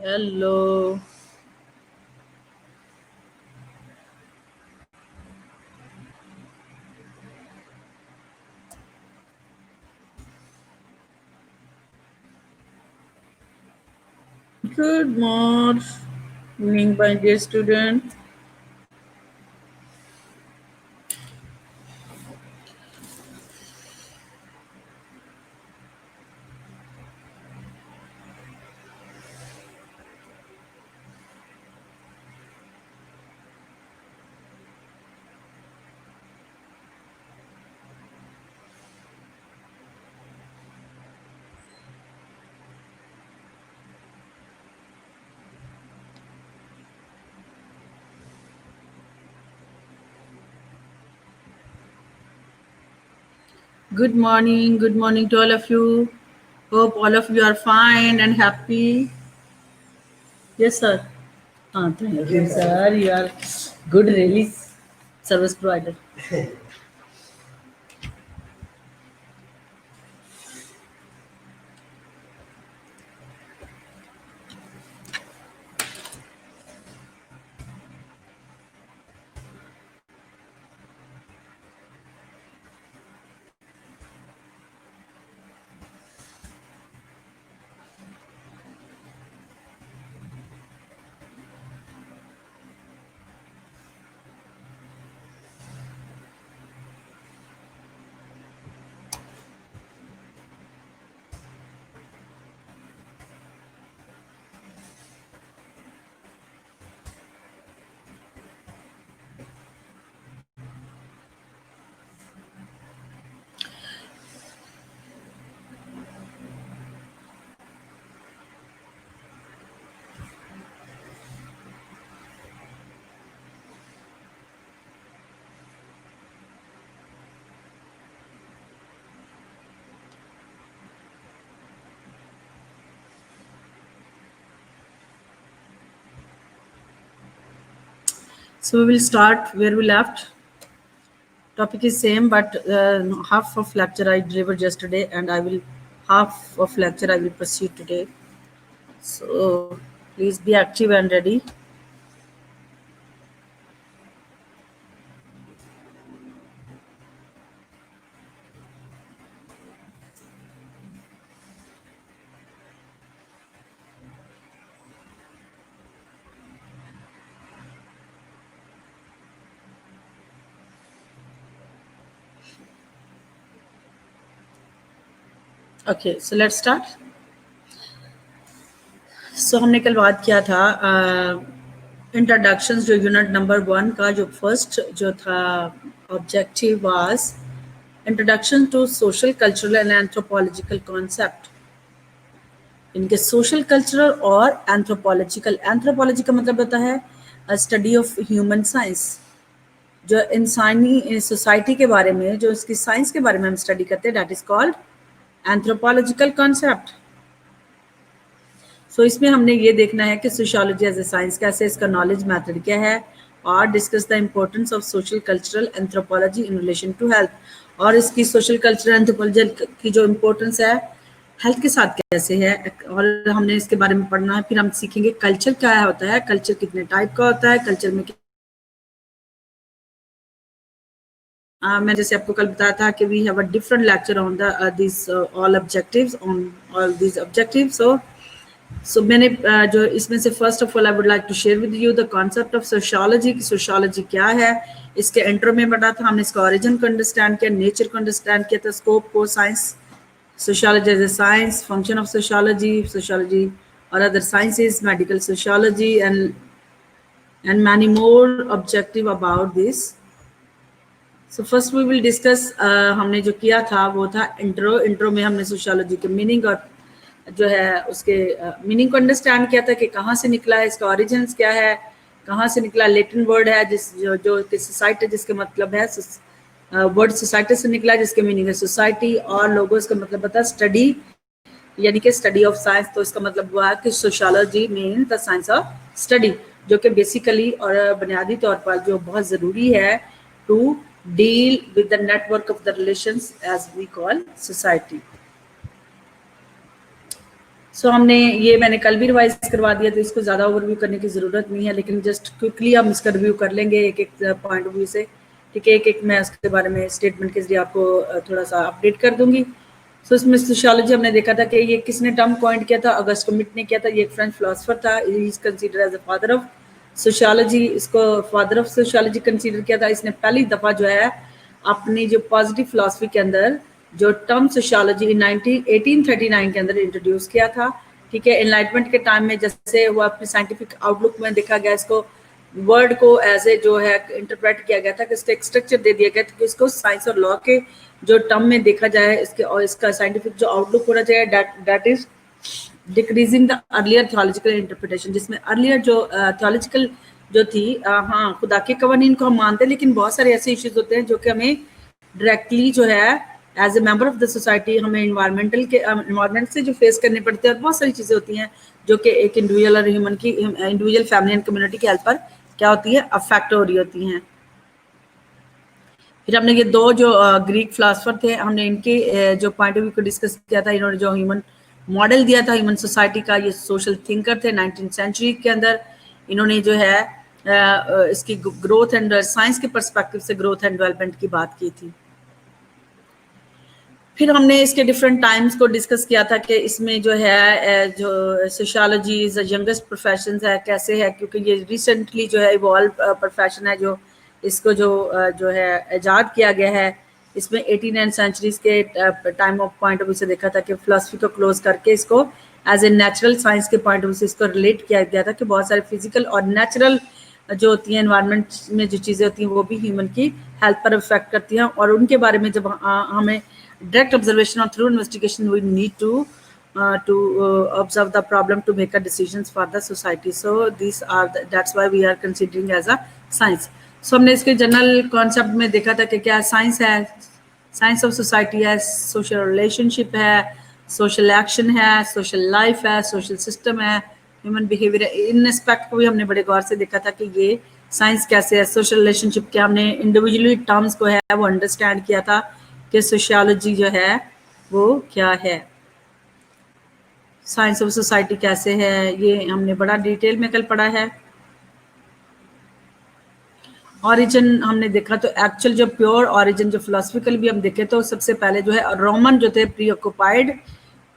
Hello. Good morning, my dear student. Good morning to all of you. Hope all of you are fine and happy. Yes, sir. Thank you, sir. You are good, really, service provider. So we will start where we left. Topic is same, but half of lecture I delivered yesterday, and I will half of lecture I will proceed today. So please be active and ready. Okay, so let's start. सो हमने कल बात किया था introductions जो unit number 1 का जो first जो था objective was introduction to social cultural and anthropological concept. इनके सोशल कल्चरल और एंथ्रोपोलॉजिकल. एंथ्रोपोलॉजी का मतलब होता है स्टडी ऑफ ह्यूमन साइंस, जो इंसानी सोसाइटी के बारे में, जो इसकी साइंस के बारे में हम स्टडी करते हैं, that is called anthropological concept. So इसमें हमने ये देखना है कि सोशियोलॉजी एज ए साइंस कैसे, इसका नॉलेज मेथड क्या है, और discuss the importance of social cultural anthropology in relation to health. और इसकी सोशल कल्चरल एंथ्रोपोलॉजी की जो इम्पोर्टेंस है हेल्थ के साथ कैसे है, और हमने इसके बारे में पढ़ना है. फिर हम सीखेंगे कल्चर क्या होता है, कल्चर कितने टाइप का होता है, कल्चर में मैं जैसे आपको कल बताया था कि we have a different lecture on the this all objectives, on all this objectives. So मैंने जो इसमें से first of all I would like to share with you the concept of sociology. Sociology क्या है, इसके इंट्रो में बता था हमने, इसका ओरिजिन को अंडरस्टैंड किया, नेचर को अंडरस्टैंड किया था, स्कोप को, science, sociology as a science, function of sociology, sociology और other sciences, medical sociology and many more objective about this. So first we will discuss, हमने जो किया था वो था इंट्रो. इंट्रो में हमने सोशियोलॉजी के मीनिंग और जो है उसके मीनिंग को अंडरस्टैंड किया था कि कहाँ से निकला है, इसका ओरिजिन्स क्या है, कहाँ से निकला. लेटिन वर्ड है जिस जो सोसाइटी, जिसके मतलब है वर्ड सोसाइटी से निकला है, जिसके मीनिंग है सोसाइटी, और लोगोस का मतलब बता स्टडी, यानी कि स्टडी ऑफ साइंस. तो इसका मतलब हुआ कि sociology mean the science of study, जो कि बेसिकली और बुनियादी तौर पर जो बहुत ज़रूरी है to deal with the network of the relations as we call society. So हमने ये मैंने कल भी रिवाइज करवा दिया, तो इसको ज़्यादा ओवरव्यू करने की ज़रूरत नहीं है, लेकिन जस्ट क्विकली हम इसका रिव्यू कर लेंगे एक एक पॉइंट ऑफ व्यू से, ठीक है। एक एक मैं उसके बारे में स्टेटमेंट के जरिए आपको थोड़ा सा अपडेट कर दूंगी। सो इसमें सोशियोलॉजी हमने देखा था कि ये किसने टर्म कॉइंट किया था, अगस्ट कमिट ने किया था। ये एक फ्रेंच फिलोसफर था, he is considered as a father of sociology, इसको फादर ऑफ सोशियोलॉजी कंसीडर किया था। इसने पहली दफ़ा जो है अपनी जो पॉजिटिव फिलोसफी के अंदर जो टर्म सोशियोलॉजी 1839 के अंदर इंट्रोड्यूस किया था, ठीक है। एनलाइटमेंट के टाइम में जैसे वो अपनी साइंटिफिक आउटलुक में देखा गया, इसको वर्ड को एज ए जो है इंटरप्रेट किया गया था कि इसको एक स्ट्रक्चर दे दिया गया था कि इसको साइंस और लॉ के जो टर्म में देखा जाए, इसके और इसका साइंटिफिक जो आउटलुक होना चाहिए, that is decreasing the earlier theological interpretation, जिसमें अर्लियर जो थियोलॉजिकल जो थी, हाँ खुदा के कवानीन को हम मानते हैं, लेकिन बहुत सारे ऐसे इश्यूज होते हैं जो कि हमें डायरेक्टली जो है as a member of the society हमें इन्वायरमेंट से जो फेस करने पड़ते हैं, और बहुत सारी चीज़ें होती हैं जो कि एक इंडिविजुअल और ह्यूमन की इंडिविजुअल फैमिली एंड कम्युनिटी की हेल्प पर क्या होती है, अफेक्ट हो रही होती हैं। फिर हमने ये दो जो ग्रीक फिलासफर थे, हमने इनके जो पॉइंट ऑफ व्यू को डिस्कस किया था। इन्होंने जो ह्यूमन मॉडल दिया था ह्यूमन सोसाइटी का, ये सोशल थिंकर थे 19th सेंचुरी के अंदर। इन्होंने जो है इसकी ग्रोथ एंड साइंस के पर्सपेक्टिव से ग्रोथ एंड डेवलपमेंट की बात की थी। फिर हमने इसके डिफरेंट टाइम्स को डिस्कस किया था कि इसमें जो है जो सोशियोलॉजी इज यंगेस्ट प्रोफेशन है, कैसे है, क्योंकि ये रिसेंटली जो है इवॉल्व प्रोफेशन है, जो इसको जो है ईजाद किया गया है। इसमें 18th सेंचुरीज के time of point of view से देखा था कि फिलोसफी को क्लोज करके इसको एज ए नेचुरल साइंस के पॉइंट ऑफ व्यू से इसको रिलेट किया गया था कि बहुत सारे फिजिकल और नेचुरल जो होती हैं एनवायरनमेंट में जो चीज़ें होती हैं वो भी ह्यूमन की हेल्थ पर इफेक्ट करती हैं, और उनके बारे में जब हमें direct observation or through investigation we need to observe the problem to make a decisions for the society. So these are that's why we are considering as a science. So हमने इसके जनरल कॉन्सेप्ट में देखा था कि क्या science है, science of society है, social relationship है, सोशल एक्शन है, सोशल लाइफ है, सोशल सिस्टम है, ह्यूमन बिहेवियर है। इन एस्पेक्ट को भी हमने बड़े गौर से देखा था कि ये साइंस कैसे है, सोशल रिलेशनशिप क्या, हमने इंडिविजुअली टर्म्स को है वो अंडरस्टैंड किया था कि सोशियोलॉजी जो है वो क्या है, साइंस ऑफ सोसाइटी कैसे है, ये हमने बड़ा डिटेल में कल पढ़ा है। ऑरिजिन हमने देखा, तो एक्चुअल जो प्योर ऑरिजिन जो फिलोसफिकल भी हम देखें तो सबसे पहले जो है रोमन जो थे प्री ऑक्युपाइड,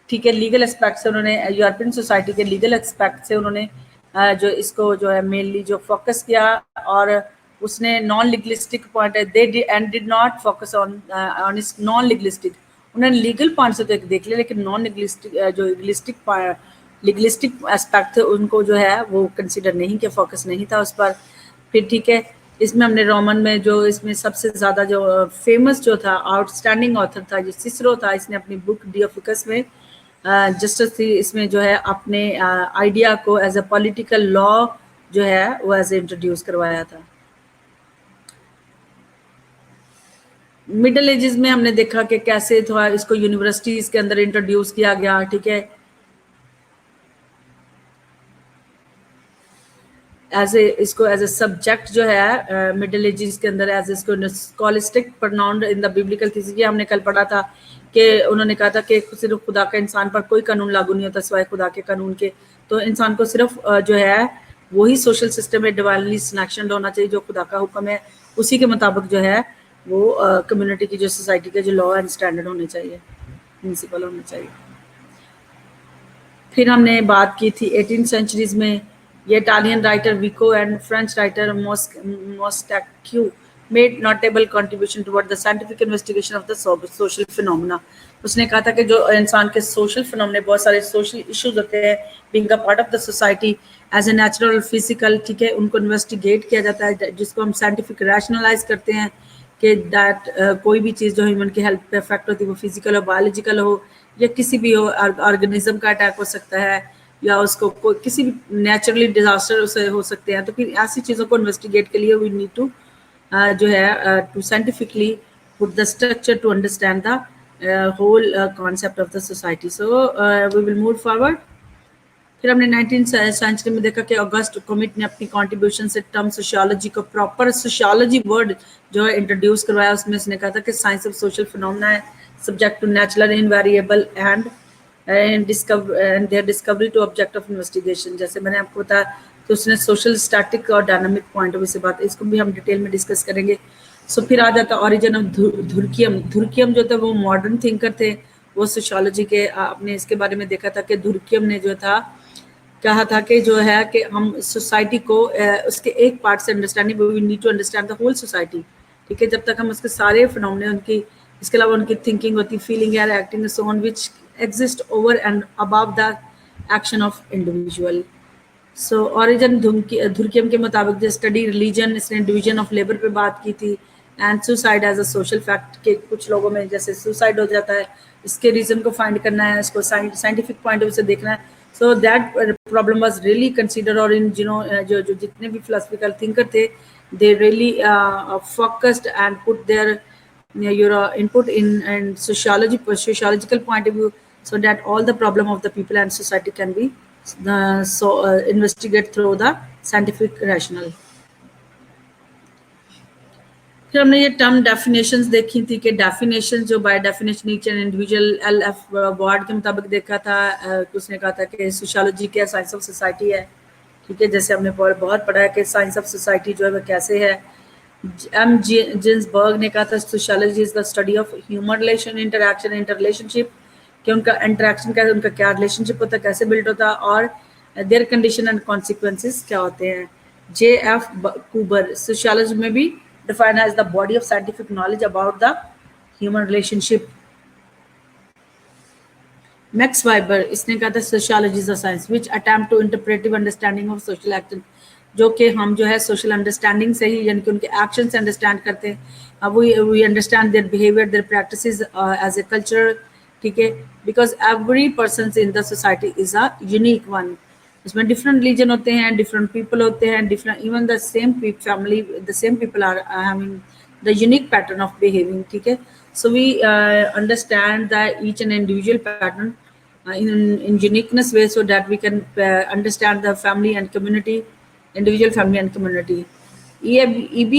ठीक है, लीगल एस्पेक्ट से उन्होंने यूरोपियन सोसाइटी के लीगल एस्पेक्ट से उन्होंने जो इसको जो है मेनली जो फोकस किया, और उसने नॉन लीगलिस्टिक पॉइंट है, they and did not focus on this non legalistic, उन्होंने लीगल पॉइंट से तो एक देख लिया, लेकिन नॉन लीगलिस्टिक जो लीगलिस्टिक एस्पेक्ट थे उनको जो है वो कंसिडर नहीं किया, फोकस नहीं था उस पर। फिर ठीक है, इसमें हमने रोमन में जो इसमें सबसे ज़्यादा जो फेमस जो था आउटस्टैंडिंग ऑथर था जो सिसरो था, इसने अपनी बुक डी ऑफिकस में जस्टिस थी, इसमें जो है अपने आइडिया को एज अ पॉलिटिकल लॉ जो है वो एज इंट्रोड्यूस करवाया था। मिडिल एजेस में हमने देखा कि कैसे थोड़ा इसको यूनिवर्सिटीज के अंदर इंट्रोड्यूस किया गया, ठीक है, इसको एज ए सब्जेक्ट जो है मिडिल एजेस के अंदर एज इसको scholastic pronounced in the biblical thesis, ये हमने कल पढ़ा था कि उन्होंने कहा था कि सिर्फ खुदा का इंसान पर कोई कानून लागू नहीं होता सिवाय खुदा के कानून के, तो इंसान को सिर्फ जो है वही सोशल सिस्टम में डिवाइनली सैंक्शनड होना चाहिए, जो खुदा का हुक्म है उसी के मुताबिक जो है वो कम्युनिटी की जो सोसाइटी के जो लॉ एंड स्टैंडर्ड होने चाहिए, प्रिंसिपल होने चाहिए। फिर हमने बात की थी 18th सेंचुरीज में ये Italian writer Vico and French writer Montesquieu made notable contribution toward the scientific investigation of the social phenomena. उसने कहा था कि जो इंसान के सोशल फिनोमेना, बहुत सारे सोशल इश्यूज होते हैं being a part of the society as a natural physical, ठीक है, उनको इन्वेस्टिगेट किया जाता है, जिसको हम साइंटिफिक रैशनलाइज करते हैं कि दैट कोई भी चीज़ जो ह्यूमन की हेल्थ पे इफेक्ट होती है वो फिजिकल हो, बायोलॉजिकल हो, या किसी भी हो ऑर्गेनिज्म का अटैक हो सकता है, या उसको कोई किसी भी नेचुरली डिजास्टर से हो सकते हैं। तो फिर ऐसी चीज़ों को इन्वेस्टिगेट के लिए वी नीड टू जो है to scientifically put the structure to understand the whole concept of the society. So we will move forward. फिर हमने 19th सेंचुरी में देखा कि ऑगस्ट कमिट ने अपनी कंट्रीब्यूशन से टर्म सोशियोलॉजी को प्रॉपर सोशियोलॉजी वर्ड जो है इंट्रोड्यूस करवाया। उसमें उसने कहा था कि साइंस ऑफ सोशल फिनोमेना है, subject to natural invariable and and their discovery to object of investigation. जैसे मैंने आपको बताया, तो उसने सोशल, स्टैटिक और डायनामिक पॉइंट ऑफ व्यू से बात, इसको भी हम डिटेल में डिस्कस करेंगे। सो फिर आ जाता ऑरिजिन ऑफ धुरकियम। धुरकियम जो था वो मॉडर्न थिंकर थे, वो सोशियोलॉजी के आपने इसके बारे में देखा था कि धुरकियम ने जो था कहा था कि जो है कि हम सोसाइटी को उसके एक पार्ट से understanding, we need to understand the whole society. ठीक है, जब तक हम उसके सारे फिनोमेना, उनकी, इसके अलावा उनकी थिंकिंग होती, फीलिंग या acting so on which exist over and above the action of individual. So origin Durkheim के मुताबिक जो स्टडी रिलीजन, इसने डिवीजन ऑफ लेबर पे बात की थी, and suicide as a social fact के कुछ लोगों में जैसे सुसाइड हो जाता है, इसके रीजन को फाइंड करना है, इसको साइंटिफिक पॉइंट ऑफ व्यू से देखना है। So that problem was really consider, और इन जो जितने भी फिलोसफिकल थिंकर थे, they really focused and put their your input in and sociological point of view, so that all the problem of the people and society can be investigate through the scientific rational। फिर हमने ये term definitions देखी थी कि definition जो by definition each and individual, L F ward के मुताबिक देखा था। उसने कहा था कि सोशियोलॉजी क्या साइंस ऑफ सोसाइटी है। ठीक है, जैसे हमने बहुत पढ़ा है कि साइंस ऑफ सोसाइटी जो है वह कैसे है। एम जिन्सबर्ग ने कहा था sociology is the study of human relation, interaction, inter relationship, कि उनका इंटरैक्शन क्या है, उनका क्या रिलेशनशिप होता है, कैसे बिल्ड होता है, और देयर कंडीशन एंड कॉन्सिक्वेंसेस क्या होते हैं। जे एफ कूबर सोशियोलॉजी में भी define as the body of scientific knowledge about the human relationship. Max Weber, इसने कहा था sociology is a science which attempt to interpretive understanding of social action, जो कि हम जो है सोशल अंडरस्टैंडिंग से ही, यानी कि उनके एक्शन से अंडरस्टैंड करते हैं। अब we understand their behaviour, their practices as a culture. ठीक है, because every person in the society is a unique one. इसमें डिफरेंट रिलीजन होते हैं, डिफरेंट पीपल होते हैं, different, even the same family, the same people are having the unique pattern of behaving. ठीक है, so we understand the each and individual pattern in uniqueness way, so that we can understand the family and community, individual family and community। EB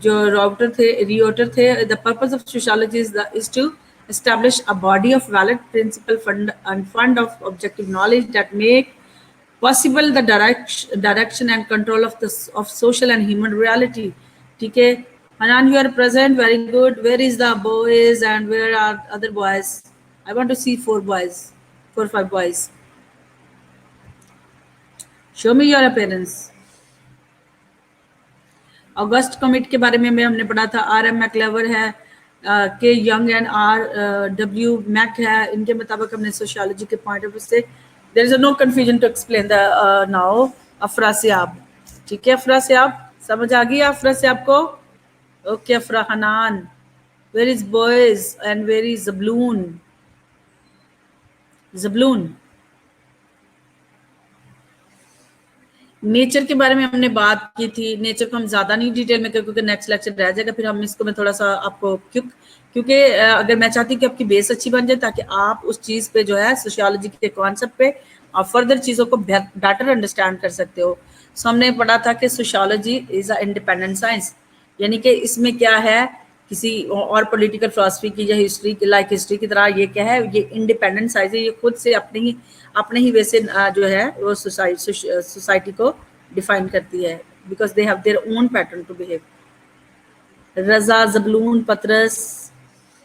जो रॉबर्टर थे, रियोटर थे, the purpose of sociology is to establish a body of valid principle fund of objective knowledge that make possible the direction and control of the of social and human reality। ठीक है, Hanan, you are present, very good। Where is the boys and where are other boys? I want to see 4 boys, 4 5 boys। Show me your appearance। August commit के बारे में भी हमने पढ़ा था। R M MacIver है, K Young and R W Mack है। इनके मुताबिक हमने सोशियोलॉजी के पॉइंट ऑफ व्यू से, there is no confusion to explain the now अफरासियाब। ठीक है, अफरासियाब समझ आ गई अफरासियाब को? Okay, Afra Hanan, where is boys and where is Zabloon? Zabloon, nature के बारे में हमने बात की थी। नेचर को हम ज्यादा नहीं डिटेल में, क्योंकि नेक्स्ट लेक्चर रह जाएगा, फिर हम इसको मैं थोड़ा सा आपको क्योंकि अगर मैं चाहती हूँ कि आपकी बेस अच्छी बन जाए, ताकि आप उस चीज पे जो है सोशियोलॉजी के कॉन्सेप्ट पे और फर्दर चीजों को बेटर अंडरस्टैंड कर सकते हो। सो हमने पढ़ा था कि sociology is a independent science, यानी कि इसमें क्या है, किसी और पॉलिटिकल फिलोसफी की या हिस्ट्री की, लाइक हिस्ट्री की तरह ये क्या है, ये इंडिपेंडेंट साइंस है। ये खुद से अपने ही वैसे जो है वो सोसाइटी को डिफाइन करती है, because they have their own pattern to behave. Raza, Zabloon, Patras,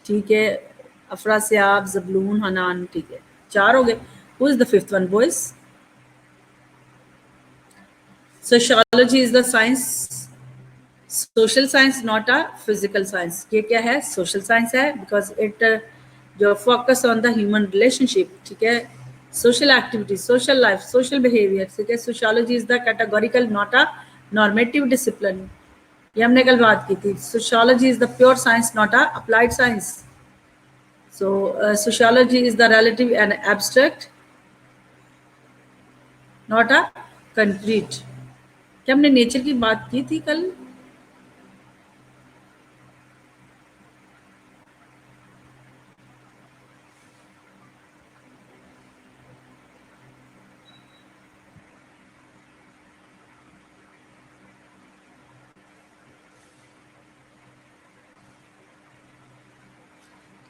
ठीक है, अफरा सियाब, जबलून, हनान। ठीक है, 4 हो गए। Who is the 5th one boys? Sociology is the science, social science, not a physical science. ये क्या है? सोशल साइंस है, बिकॉज इट जो focus on the human relationship. ठीक है, social activity, social life, social behaviour. ठीक है, sociology is the categorical, not a normative discipline. ये हमने कल बात की थी। Sociology is the pure science, not a applied science. So sociology is the relative and abstract, not a concrete. क्या हमने नेचर की बात की थी कल?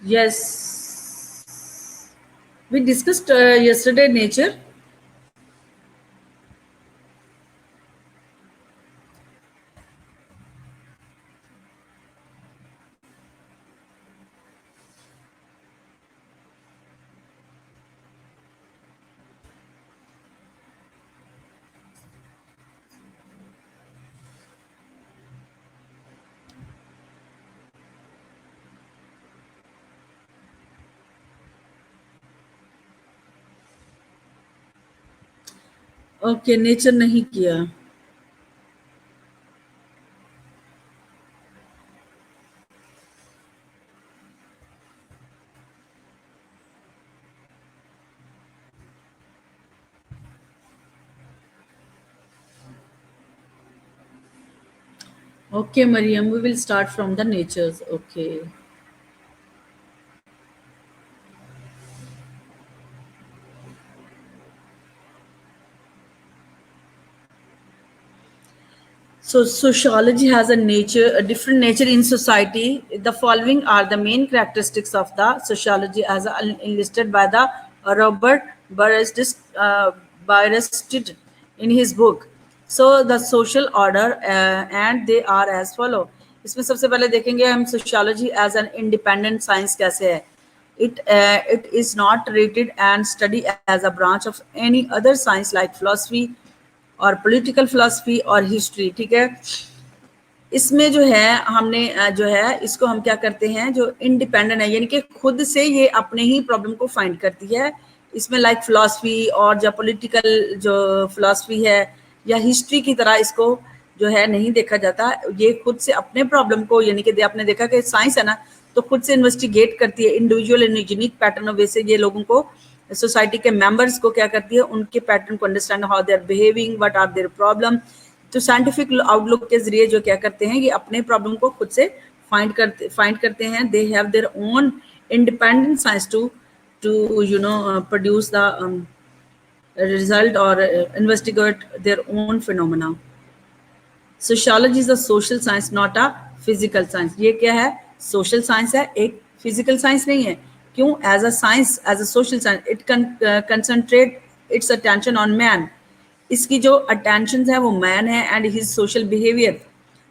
Yes, We discussed yesterday nature. Okay, nature नहीं किया। Okay, Mariam, we will start from the natures. Okay. So sociology has a different nature in society. The following are the main characteristics of the sociology as enlisted by the Robert Byrstid in his book. So the social order and they are as follow. इसमें सबसे पहले देखेंगे हम sociology as an independent science कैसे है. It is not rated and studied as a branch of any other science like philosophy और political philosophy और history. ठीक है, इसमें जो है हमने जो है इसको हम क्या करते हैं, जो इंडिपेंडेंट है यानी कि खुद से ये अपने ही प्रॉब्लम को फाइंड करती है. इसमें लाइक फिलॉसफी और जो पॉलिटिकल जो फिलॉसफी है या हिस्ट्री की तरह इसको जो है नहीं देखा जाता. ये खुद से अपने प्रॉब्लम को यानी कि आपने देखा कि साइंस है ना, तो खुद से इन्वेस्टिगेट करती है individual and unique pattern of वे से ये लोगों को सोसाइटी के मेंबर्स को क्या करती है, उनके पैटर्न को understand how they are behaving, what are their problem. तो साइंटिफिक आउटलुक के जरिए जो क्या करते हैं, ये अपने प्रॉब्लम को खुद से फाइंड करते हैं. They have their own independent science to you know produce the result और investigate their own phenomena. Sociology is a social science not a physical science. ये क्या है, सोशल साइंस है, एक फिजिकल साइंस नहीं है. क्यों? As a science, as a social science, it concentrate its attention on man. इसकी जो अटेंशन है वो मैन है and his social behaviour,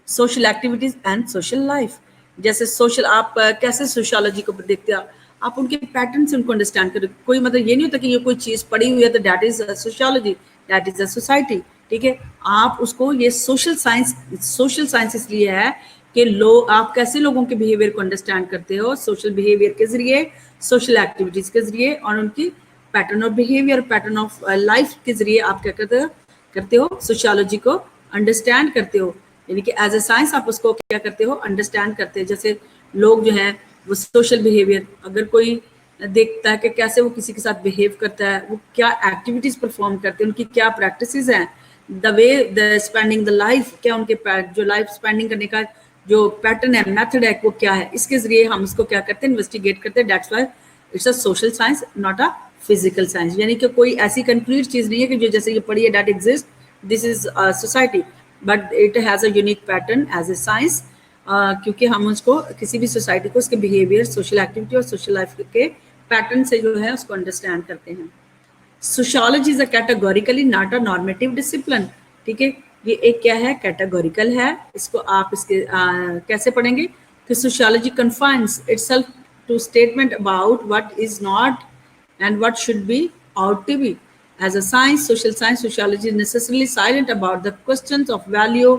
social activities and social life. जैसे सोशल आप कैसे सोशियोलॉजी को देखते हो, आप उनके पैटर्न से उनको अंडरस्टैंड करो. कोई मतलब ये नहीं होता कि ये कोई चीज पड़ी हुई है तो that is sociology, that is a society. ठीक है, आप उसको ये सोशल साइंस इसलिए है कि लोग, आप कैसे लोगों के बिहेवियर को अंडरस्टैंड करते हो सोशल बिहेवियर के जरिए, सोशल एक्टिविटीज के जरिए और उनकी pattern of behaviour, pattern of life के जरिए आप क्या करते हो सोशियोलॉजी को अंडरस्टैंड करते हो. यानी कि एज ए साइंस आप उसको क्या करते हो, अंडरस्टैंड करते हैं. जैसे लोग जो है वो सोशल बिहेवियर, अगर कोई देखता है कि कैसे वो किसी के साथ बिहेव करता है, वो क्या एक्टिविटीज परफॉर्म करते हैं, उनकी क्या प्रैक्टिसेस हैं, the way the spending the life, क्या उनके जो लाइफ स्पेंडिंग करने का जो पैटर्न है, मेथड है, वो क्या है, इसके जरिए हम इसको क्या करते हैं, इन्वेस्टिगेट करते हैं. That's why it's a social science not a physical science. यानी कि कोई ऐसी कंक्रीट चीज नहीं है कि जो जैसे ये पढ़ी है that exist, this is society, but it has a unique pattern as a science. क्योंकि हम उसको किसी भी सोसाइटी को उसके बिहेवियर, सोशल एक्टिविटी और सोशल लाइफ के पैटर्न से जो है उसको अंडरस्टैंड करते हैं. Sociology is a categorically not a normative discipline. ठीक है, ये एक क्या है, कैटेगोरिकल है. इसको आप इसके कैसे पढ़ेंगे कि sociology confines itself to statement about what is not and what should be ought to be. As a science, social science, sociology is necessarily silent about the questions of value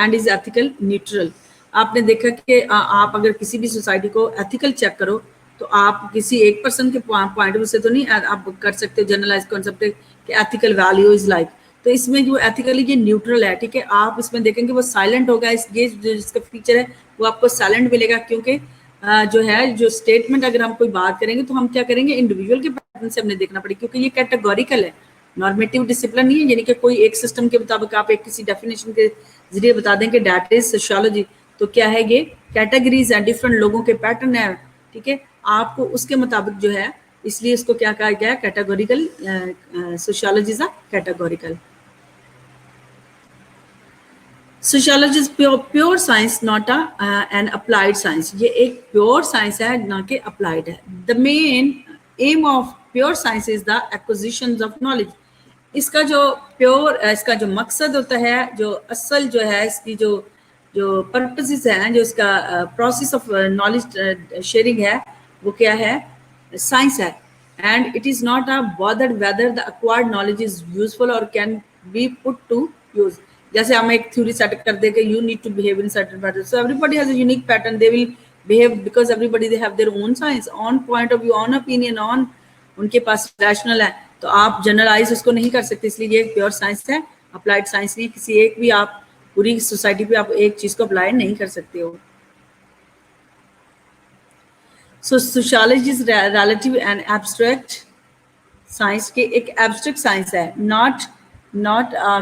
and is ethical neutral. आपने देखा कि आप अगर किसी भी society को ethical check करो तो आप किसी एक पर्सन के पॉइंट ऑफ व्यू से तो नहीं आप कर सकते हो जनरलाइज कॉन्सेप्ट कि एथिकल वैल्यू इज लाइक. तो इसमें जो एथिकली ये न्यूट्रल है. ठीक है, आप इसमें देखेंगे वो साइलेंट होगा. इस ये जो जिसका फीचर है वो आपको साइलेंट मिलेगा, क्योंकि जो है जो स्टेटमेंट अगर हम कोई बात करेंगे तो हम क्या करेंगे, इंडिविजुअल के पैटर्न से हमने देखना पड़ेगा, क्योंकि ये कैटेगोरिकल है, नॉर्मेटिव डिसिप्लिन नहीं है. यानी कि कोई एक सिस्टम के मुताबिक आप एक किसी डेफिनेशन के जरिए बता दें कि दैट इज सोशियोलॉजी, तो क्या है, ये कैटेगरीज है, डिफरेंट लोगों के पैटर्न है. ठीक है, आपको उसके मुताबिक जो है, इसलिए इसको क्या कहा गया है, categorical. Sociology is a categorical. Sociology is pure science not an applied science. ये एक प्योर साइंस है ना कि अप्लाइड है. The main M of pure science is the acquisition of knowledge. इसका जो प्योर, इसका जो मकसद होता है, जो असल जो है इसकी जो जो पर्पसेस हैं, जो इसका प्रोसेस ऑफ नॉलेज शेयरिंग है, वो क्या है? साइंस है। And it is not a bothered whether the acquired knowledge is useful और can be put to use. जैसे हम एक थ्योरी सेट कर दे कि you need to behave in certain pattern, so everybody has a unique pattern, they will behave because everybody they have their own science, on point of view, on opinion, on, उनके पास rational है। तो आप generalise उसको नहीं कर सकते, इसलिए ये प्योर साइंस है, अप्लाइड साइंस नहीं। किसी एक भी आप पूरी सोसाइटी पे आप एक चीज को अप्लाई नहीं कर सकते हो। So sociology is relative and abstract science के एक एब्स्ट्रैक्ट साइंस है, नॉट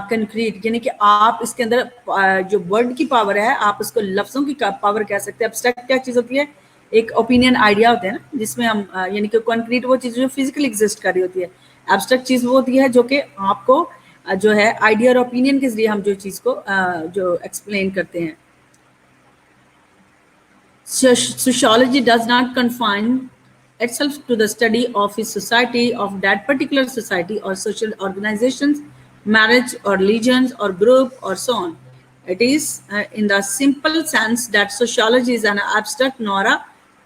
कंक्रीट, यानी कि आप इसके अंदर जो वर्ड की पावर है, आप उसको लफ्जों की पावर कह सकते हैं। एब्स्ट्रैक्ट क्या चीज होती है? एक ओपिनियन आइडिया होते हैं ना, जिसमें हम यानी कि कंक्रीट वो चीज जो फिजिकली एग्जिस्ट कर रही होती है। एब्स्ट्रैक्ट चीज वो होती है जो कि आपको जो है आइडिया और ओपिनियन के जरिए हम जो चीज को जो एक्सप्लेन करते हैं। Sociology does not confine itself to the study of his society, of that particular society or social organizations, marriage or religions or group or so on. It is in the simple sense that sociology is an abstract nor a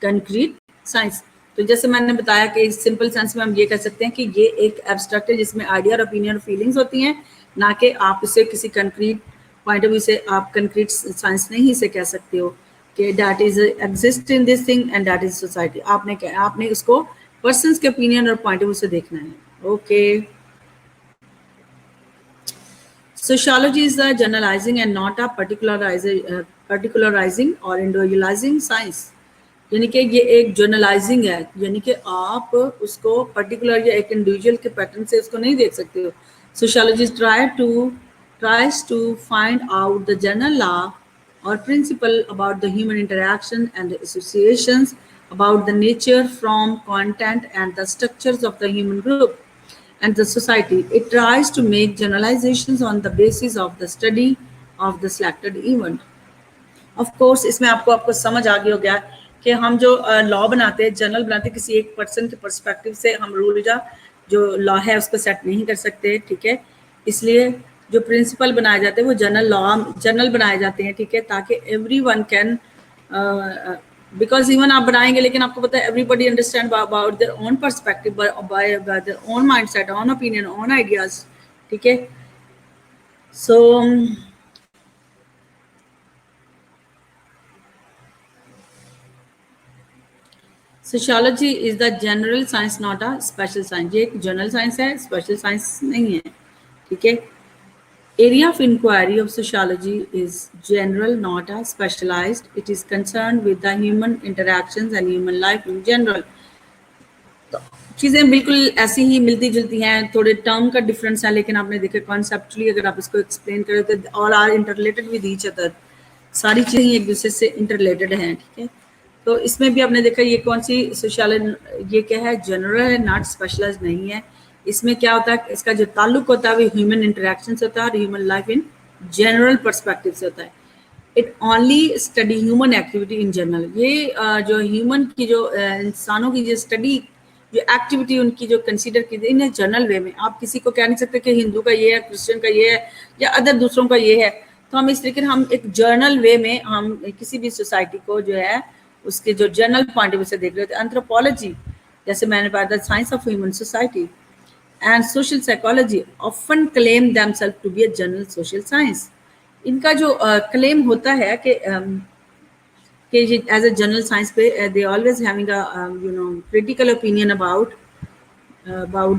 concrete science. तो जैसे मैंने बताया कि simple sense में हम ये कह सकते हैं कि ये एक एब्स्ट्रैक्ट है जिसमें आइडिया और ओपिनियन और फीलिंग्स होती हैं, ना कि आप इसे किसी कंक्रीट पॉइंट ऑफ व्यू से आप कंक्रीट साइंस नहीं इसे कह सकते हो कि that is exist in this thing and that is society. आपने उसको पर्सन्स के ओपिनियन और पॉइंट ऑफ व्यू से देखना है। Okay, sociology is the generalising and not a particularising और इंडिविजुअलाइजिंग साइंस। यानी कि ये एक जर्नलाइजिंग है, यानी कि आप उसको पर्टिकुलर या एक इंडिविजुअल के पैटर्न से उसको नहीं देख सकते हो। Sociology tries to find out the general law or principle about the human interaction and the associations about the nature, from content and the structures of the human group and the society. It tries to make generalizations on the basis of the study of the selected event. Of course इसमें आपको समझ आ गया हो गया कि हम जो law बनाते हैं, जनरल बनाते हैं, किसी एक पर्सन के पर्सपेक्टिव से हम रूल या जो लॉ है उसको सेट नहीं कर सकते, ठीक है। इसलिए जो प्रिंसिपल बनाए जाते हैं वो जनरल बनाए जाते हैं, ठीक है, ताकि एवरीवन कैन, बिकॉज इवन आप बनाएंगे लेकिन आपको पता है everybody understand about their own perspective, by their own mindset, own opinion, own ideas, ठीक है। So sociology is the general science not a special science. ये एक जनरल साइंस है, स्पेशल साइंस नहीं है, ठीक है। Area of inquiry of sociology is general not a specialised. It is concern with the human interactions and human life in general. तो चीज़ें बिल्कुल ऐसी ही मिलती जुलती हैं, थोड़े टर्म का डिफरेंस है, लेकिन आपने देखा कॉन्सेप्चुअली अगर आप इसको एक्सप्लेन करें तो all are interrelated with each other. सारी चीज़ें एक दूसरे से इंटररिलेटेड हैं, ठीक है। तो इसमें भी आपने देखा ये कौन सी सोशियोलॉजी, ये क्या है, जनरल है, नॉट स्पेशलाइज्ड नहीं है। इसमें क्या होता है, इसका जो ताल्लुक होता है वो ह्यूमन इंटरेक्शन से होता है और human life in general perspective से होता है। It only study human activity in general. ये जो ह्यूमन की जो इंसानों की जो स्टडी, जो एक्टिविटी उनकी जो कंसीडर की इन जनरल वे में। आप किसी को कह नहीं सकते कि हिंदू का ये है, क्रिश्चियन का ये है या अदर दूसरों का ये है। तो हम इस तरीके हम एक जर्नल वे में हम किसी भी सोसाइटी को जो है उसके जो जनरल पॉइंट ऑफ व्यू से देख रहे थे। एंथ्रोपोलॉजी, जैसे मैंने बताया, the science of human society and social psychology often claim themselves to be a general social science. इनका जो क्लेम होता है कि एज अ जनरल साइंस पे they always having a critical opinion about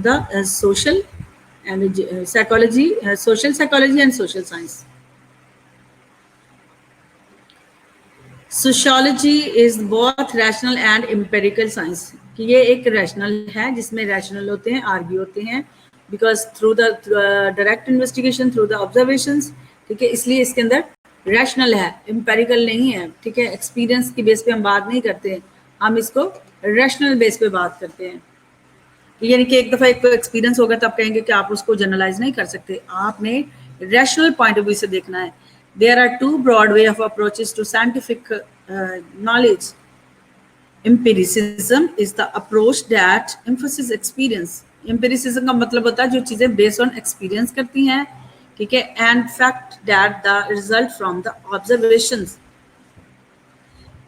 the social and psychology, social psychology and social science. Sociology is both rational and empirical science, कि ये एक rational है जिसमें रैशनल होते हैं, आर्ग्यू होते हैं, because through the direct investigation, through the observations, ठीक है, इसलिए इसके अंदर रैशनल है, एम्पिरिकल नहीं है, ठीक है। एक्सपीरियंस की बेस पे हम बात नहीं करते, हम इसको रैशनल बेस पे बात करते हैं। यानी कि एक दफ़ा एक एक्सपीरियंस होगा तो आप कहेंगे कि आप उसको जनरलाइज नहीं कर सकते, आपने रैशनल पॉइंट ऑफ व्यू से देखना है। There are two broad way of approaches to scientific knowledge. Empiricism is the approach that emphasizes experience. Empiricism का मतलब होता है जो चीजें based on experience करती हैं, ठीक है, and fact that the result from the observations,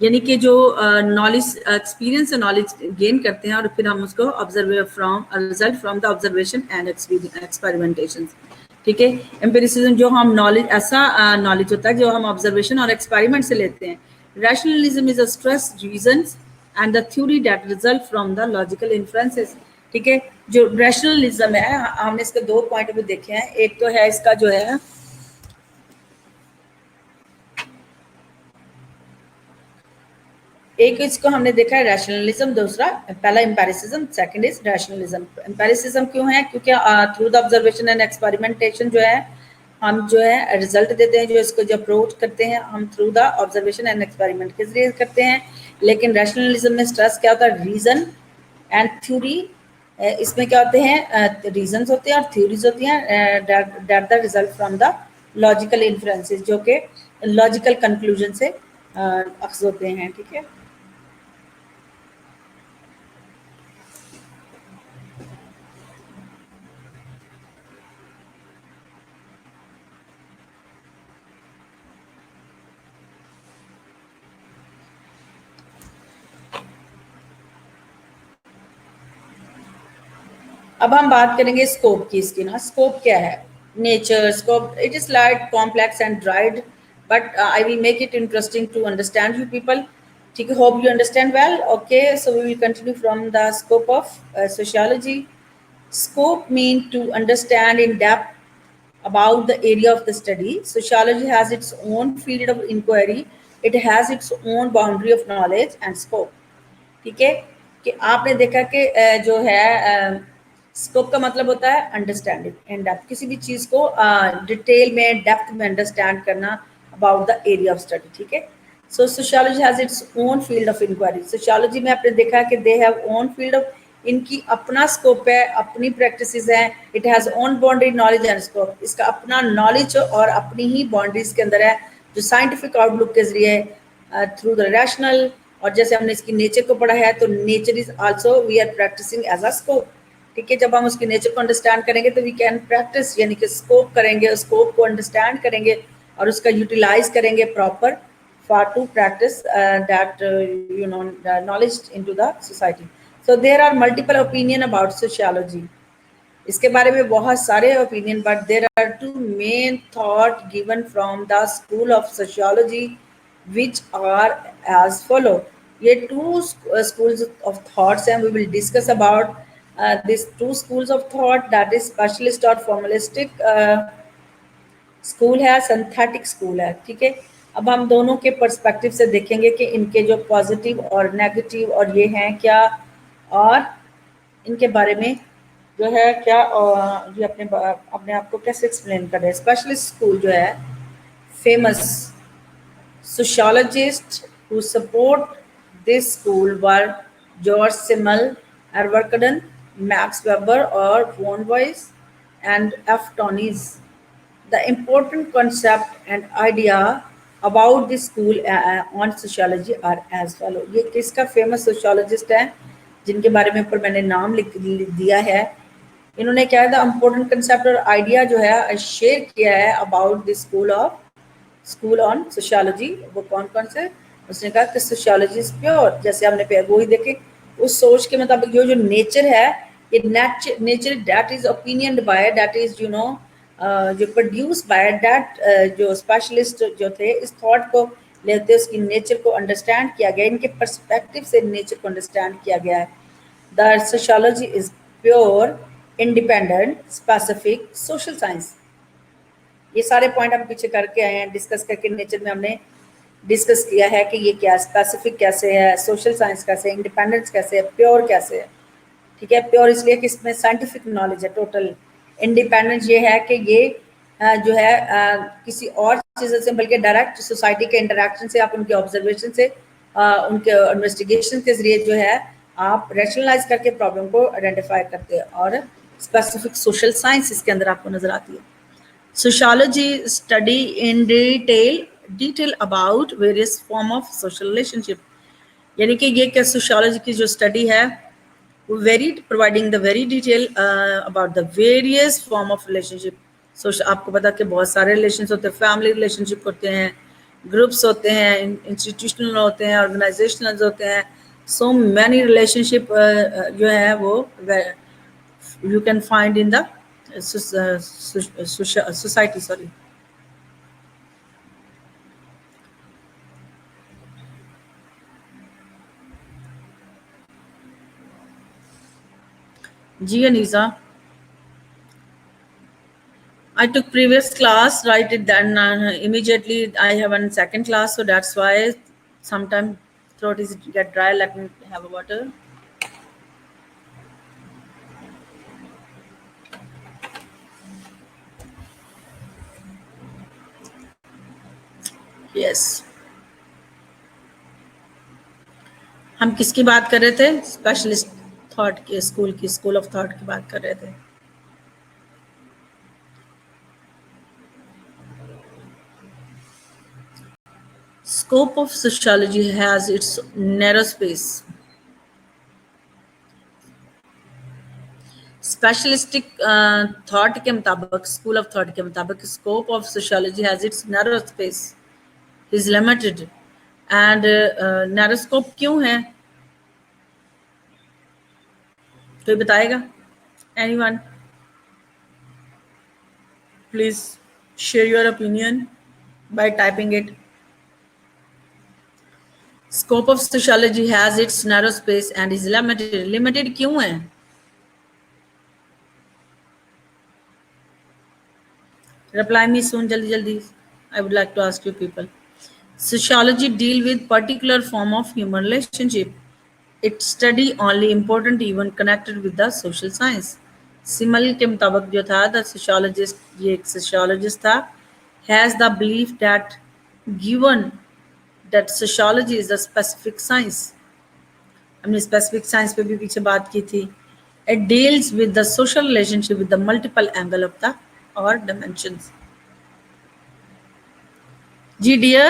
यानी कि जो नॉलेज एक्सपीरियंस से नॉलेज गेन करते हैं और फिर हम उसको observe from result from the observation and experimentation, ठीक है। एम्पिरिसिज्म जो हम नॉलेज ऐसा नॉलेज होता है जो हम ऑब्जर्वेशन और एक्सपेरिमेंट से लेते हैं। Rationalism is a stress reasons and the theory that result from the logical inferences, ठीक है। जो रैशनलिज्म है, हमने इसके दो पॉइंट भी देखे हैं। एक तो है इसका जो है एक इसको हमने देखा है रैशनलिज्म, दूसरा पहला empiricism, second is rationalism. Empiricism क्यों है? क्योंकि through the observation and experimentation जो है हम जो है रिजल्ट देते हैं, जो इसको जो अप्रोच करते हैं हम through the observation and experiment के जरिए करते हैं। लेकिन रैशनलिज्म में स्ट्रेस क्या होता है? Reason and theory. इसमें क्या होते हैं? रीजंस होते हैं और थ्योरीज होती हैं that the result from the logical influences, जो कि लॉजिकल कंक्लूजन से अख्ज़ होते हैं, ठीक है। अब हम बात करेंगे स्कोप की। इसकी ना स्कोप क्या है? Nature scope, it is light complex and dried, but I will make it interesting to understand you people, ठीक है। Hope you understand well. Okay, so we will continue from the scope of sociology. Scope mean to understand in depth about the area of the study. Sociology has its own field of inquiry. It has its own boundary of knowledge and scope. ठीक है, कि आपने देखा कि जो है scope का मतलब होता है अंडरस्टैंडिंग इन डेप्थ, किसी भी चीज को डिटेल में डेप्थ में अंडरस्टैंड करना about the area of study, ठीक है। So sociology has its own field of inquiry. Sociology में आपने देखा कि they have own field of, इनकी अपना स्कोप है, अपनी प्रैक्टिसेस हैं। It has own boundary knowledge and scope, इसका अपना नॉलेज और अपनी ही बाउंड्रीज के अंदर है, जो साइंटिफिक आउटलुक के जरिए थ्रू द रैशनल। और जैसे हमने इसकी नेचर को पढ़ा है, तो nature is also we are practising as a scope, ठीक है। जब हम उसकी नेचर को अंडरस्टैंड करेंगे तो वी कैन प्रैक्टिस, यानी कि स्कोप करेंगे, स्कोप को अंडरस्टैंड करेंगे और उसका यूटिलाइज करेंगे proper for to practise that you know knowledge into the society. So there are multiple opinion about sociology, इसके बारे में बहुत सारे opinion, but there are two main thought given from the school of sociology which are as follow. ये two schools of thoughts and we will discuss about these two schools of thought, that is specialist or formalistic school है, synthetic school है, ठीक है। अब हम दोनों के perspective से देखेंगे कि इनके जो पॉजिटिव और नेगेटिव और ये हैं क्या, और इनके बारे में जो है क्या ये अपने आप को कैसे एक्सप्लेन कर रहे हैं। स्पेशलिस्ट स्कूल जो है, famous sociologists who support this school were George Simmel, Edward Cullen, Max Weber or von Weiss, and F. Tonis. The important concept and idea about this school on sociology are as follow. ये किसका famous sociologist है जिनके बारे में ऊपर मैंने नाम लिख दिया है। इन्होंने क्या है, इम्पोर्टेंट कंसेप्ट और आइडिया जो है शेयर किया है about this school on sociology. वो कौन कौन से? उसने कहा कि सोशियोलॉजी इज प्योर, जैसे हमने वो ही देखे उस सोच के मुताबिक जो नेचर है, ये nature that is opinion by, that is you know जो प्रोड्यूस बाय दैट, जो स्पेशलिस्ट जो थे इस थॉट को लेते उसकी नेचर को अंडरस्टैंड किया गया, इनके पर्सपेक्टिव से नेचर को अंडरस्टैंड किया गया है। The sociology is pure, independent, specific social science. ये सारे पॉइंट हम पीछे करके आए हैं, डिस्कस करके नेचर में हमने डिस्कस किया है कि ये क्या स्पेसिफिक कैसे है, सोशल साइंस कैसे है, इंडिपेंडेंस कैसे है, प्योर कैसे है, ठीक है। प्योर इसलिए कि इसमें साइंटिफिक नॉलेज है टोटल। इंडिपेंडेंस ये है कि ये जो है किसी और चीज़ों से, बल्कि डायरेक्ट सोसाइटी के इंटरेक्शन से, आप उनके ऑब्जर्वेशन से, उनके इन्वेस्टिगेशन के जरिए जो है आप रैशनलाइज करके प्रॉब्लम को आइडेंटिफाई करते हैं। और स्पेसिफिक सोशल साइंस इसके अंदर आपको नजर आती है। Sociology study in detail about various form of social relationship. यानी कि ये क्या सोशियोलॉजी की जो स्टडी है वो providing the very detail about the various form of relationship. आपको पता कि बहुत सारे रिलेशंस होते हैं, फैमिली रिलेशनशिप होते हैं, ग्रुप्स होते हैं, इंस्टीट्यूशनल होते हैं, ऑर्गेनाइजेशनल होते हैं, सो मैनी रिलेशनशिप जो है वो you can find in the society. Sorry, ji Anisa, I took previous class, right? It then immediately I have a second class, so that's why sometimes throat is get dry. Let me have a water. Yes. हम किसकी बात कर रहे थे? Specialist thought की, school of thought की बात कर रहे थे। Scope of sociology has its narrow space. Specialistic thought के मुताबिक, स्कूल ऑफ थॉट के मुताबिक, scope of sociology has its narrow space, is limited. And narrow scope क्यों है? कोई बताएगा? Anyone? Please share your opinion by typing it. Scope of sociology has its narrow space and is limited. Limited क्यों है? Reply me soon, jaldi. I would like to ask you people. Sociology deal with particular form of human relationship. It study only important event connected with the social science. सिमल के मुताबिक जो था, the sociologist, ये एक sociologist था, has the belief that given that sociology is a specific science. हमने specific science पे भी पीछे बात की थी. It deals with the social relationship with the multiple angle of the or dimensions. Ji dear,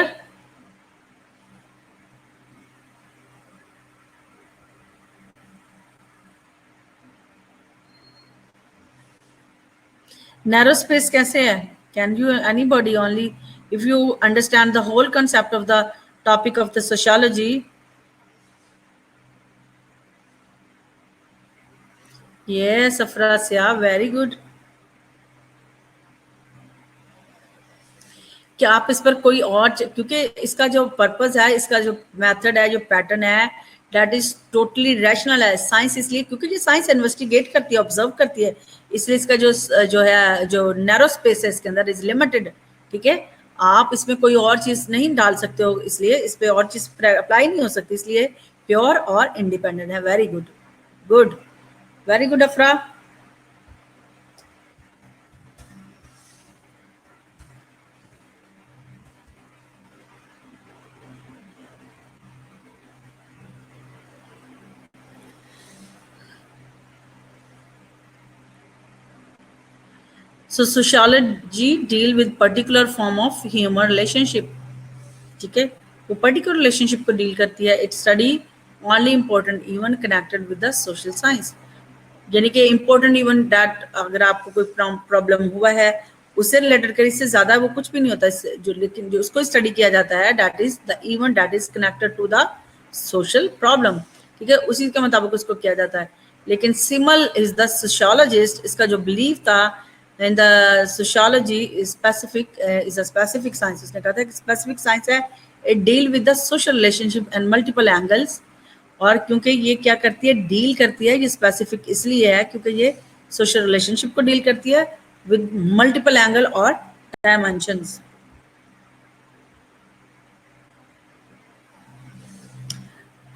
narrow space कैसे है? Can you, anybody, only if you understand the whole concept of the topic of the sociology? Yes, Afrasya, very good. क्या आप इस पर कोई और, क्योंकि इसका जो पर्पस है, इसका जो मेथड है, जो पैटर्न है, दैट इज टोटली रैशनल है। साइंस इसलिए क्योंकि ये साइंस इन्वेस्टिगेट करती है, ऑब्जर्व करती है, इसलिए इसका जो है, जो नैरो स्पेस है इसके अंदर, इज लिमिटेड। ठीक है, आप इसमें कोई और चीज नहीं डाल सकते हो, इसलिए इस पे और चीज अप्लाई नहीं हो सकती, इसलिए प्योर और इंडिपेंडेंट है। Very good, good, very good अफरा। So sociology deal with particular form of human relationship. ठीक है, वो पर्टिकुलर रिलेशनशिप को डील करती है। It study only important even connected with the social science, यानी कि इम्पोर्टेंट इवन दैट, अगर आपको कोई प्रॉब्लम हुआ है उससे रिलेटेड कर, इससे ज्यादा वो कुछ भी नहीं होता जो, लेकिन जो उसको स्टडी किया जाता है, that is the even that is connected to the social problem. ठीक है, उसी के मुताबिक उसको किया जाता है। लेकिन सिमल इज द सोशियोलॉजिस्ट, इसका जो बिलीव था in the sociology specific is a specific science, उसने कहा था कि स्पेसिफिक साइंस है, it deal with the social relationship and multiple angles. और क्योंकि ये क्या करती है, डील करती है, ये स्पेसिफिक इसलिए है क्योंकि ये सोशल रिलेशनशिप को डील करती है विद मल्टीपल एंगल और डायमेंशंस।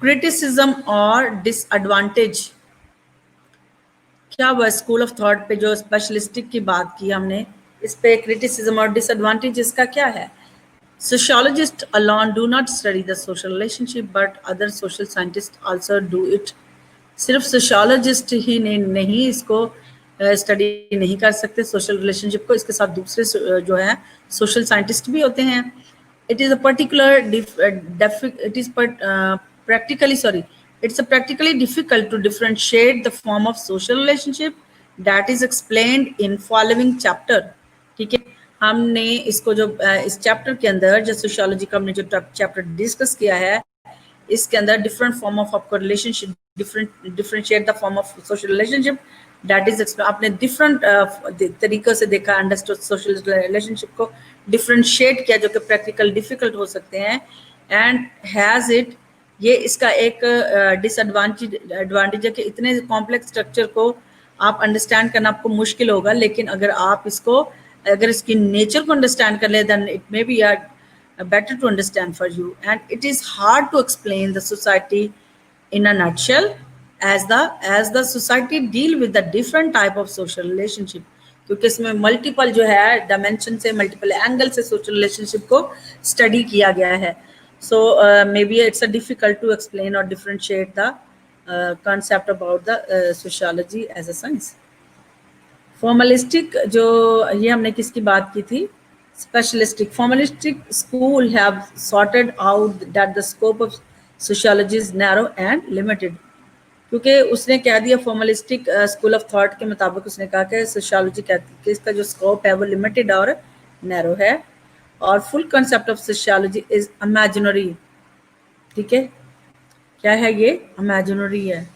क्रिटिसिज्म और डिसएडवांटेज, क्या हुआ स्कूल ऑफ थॉट पे जो स्पेशलिस्टिक की बात की हमने, इस पे क्रिटिसिज्म और डिसएडवांटेज इसका क्या है? Sociologists alone do not study the social relationship, but other social scientists also do it. सिर्फ सोशियोलॉजिस्ट ही नहीं इसको स्टडी नहीं कर सकते सोशल रिलेशनशिप को, इसके साथ दूसरे जो है सोशल साइंटिस्ट भी होते हैं। It is a particular, it is it's a practically difficult to differentiate the form of social relationship that is explained in following chapter. ठीक है, हमने इसको जो इस चैप्टर के अंदर जो सोशियोलॉजी का हमने जो चैप्टर डिस्कस किया है, इसके अंदर डिफरेंट फॉर्म ऑफ आपको relationship, differentiate the form of social relationship that is, आपने डिफरेंट तरीकों से देखा, अंडरस्टूड सोशल रिलेशनशिप को डिफरेंशिएट किया जो कि प्रैक्टिकल डिफिकल्ट हो सकते हैं, एंड हैज इट, ये इसका एक एडवांटेज है कि इतने कॉम्प्लेक्स स्ट्रक्चर को आप अंडरस्टैंड करना आपको मुश्किल होगा, लेकिन अगर इसकी नेचर को अंडरस्टैंड कर ले, then it may be better to understand for you. And it is hard to explain the society in a nutshell, as the society deal with the different type of social relationship, क्योंकि इसमें multiple जो है dimension से, multiple angle से social relationship को study किया गया है. So maybe it's a difficult to explain और differentiate the concept about the sociology as a science. Formalistic, जो ये हमने किसकी बात की थी, specialistic. Formalistic school have sorted out that the scope of sociology is narrow and limited. क्योंकि उसने कह दिया फॉर्मलिस्टिक स्कूल ऑफ थॉट के मुताबिक, उसने कहा कि सोशियोलॉजी कि इसका जो स्कोप है वो लिमिटेड और नैरो है, और full concept of sociology is imaginary. ठीक है, क्या है ये, इमेजिनरी है.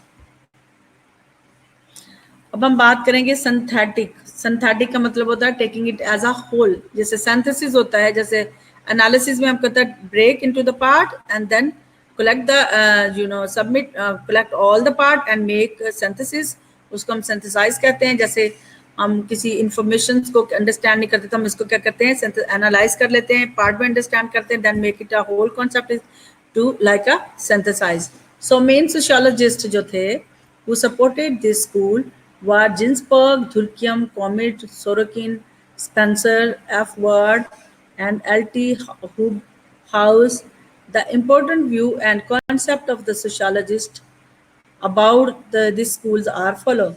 अब हम बात करेंगे सिंथेटिक. सिंथेटिक का मतलब होता है taking it as a whole. जैसे सिंथेसिस होता है, जैसे एनालिसिस में हम कहते हैं break into the part and then collect the submit collect all the part and make synthesis. उसको हम synthesize कहते हैं. जैसे हम किसी इंफॉर्मेशन को अंडरस्टैंड नहीं करते तो हम इसको क्या करते हैं, एनालाइज कर लेते हैं, पार्ट में अंडरस्टैंड करते हैं, then make it a whole concept is to like a synthesise. So main sociologist जो थे who supported this school were Ginsberg, Durkheim, Comet, Sorokin, Spencer, F. Ward, and L.T. House. The important view and concept of the sociologist about these schools are follow.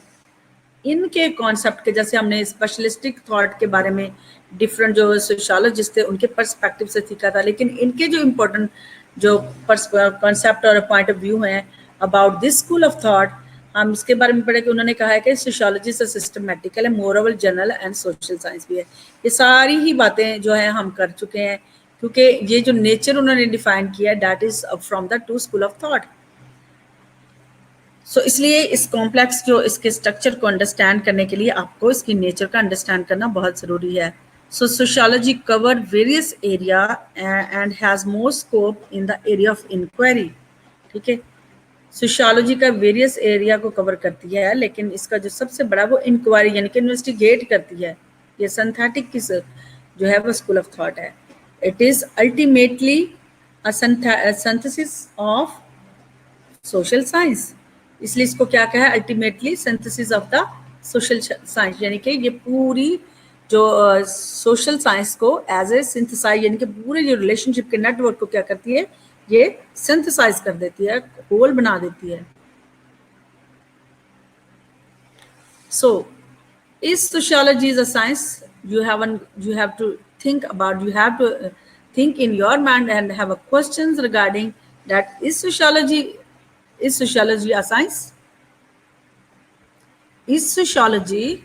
इनके concept के, जैसे हमने स्पेशलिस्टिक thought के बारे में different जो sociologist थे उनके पर्सपेक्टिव से सीखा था, लेकिन इनके जो इम्पोर्टेंट जो कॉन्सेप्ट और पॉइंट ऑफ व्यू हैं about this school of thought, हम इसके बारे में पढ़े कि उन्होंने कहा है कि सोशियोलॉजी से सिस्टमेटिकल है, moral, general and social science भी है. ये सारी ही बातें जो है हम कर चुके हैं, क्योंकि ये जो नेचर उन्होंने डिफाइन किया है that is from the two school of thought. So इसलिए इस कॉम्प्लेक्स जो इसके स्ट्रक्चर को अंडरस्टैंड करने के लिए आपको इसकी नेचर का अंडरस्टैंड करना बहुत ज़रूरी है. So sociology cover various area and has more scope in the area of inquiry. ठीक है, सोशियोलॉजी का वेरियस एरिया को कवर करती है, लेकिन इसका जो सबसे बड़ा वो इंक्वायरी यानी कि इन्वेस्टिगेट करती है. ये सिंथेटिक की जो है वो स्कूल ऑफ थॉट है. It is ultimately a synthesis of social science. इसलिए इसको क्या कहा है, ultimately synthesis of the social science, यानी कि ये पूरी जो सोशल साइंस को एज ए सिंथेसाइज यानी कि पूरे जो रिलेशनशिप के नेटवर्क को क्या करती है, ये सिंथेसाइज कर देती है, होल बना देती है. सो इस sociology is a science you have to think about, you have to think in your mind and have a questions regarding that. Is sociology a science? Is sociology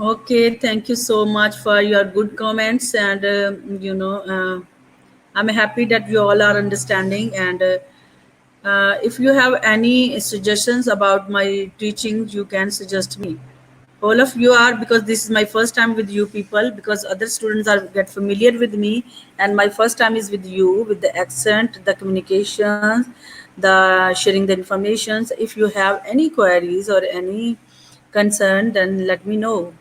Okay, thank you so much for your good comments, and I'm happy that you all are understanding. And if you have any suggestions about my teaching, you can suggest me. All of you are, because this is my first time with you people, because other students are get familiar with me, and my first time is with you, with the accent, the communications, the sharing the informations. If you have any queries or any concern, then let me know.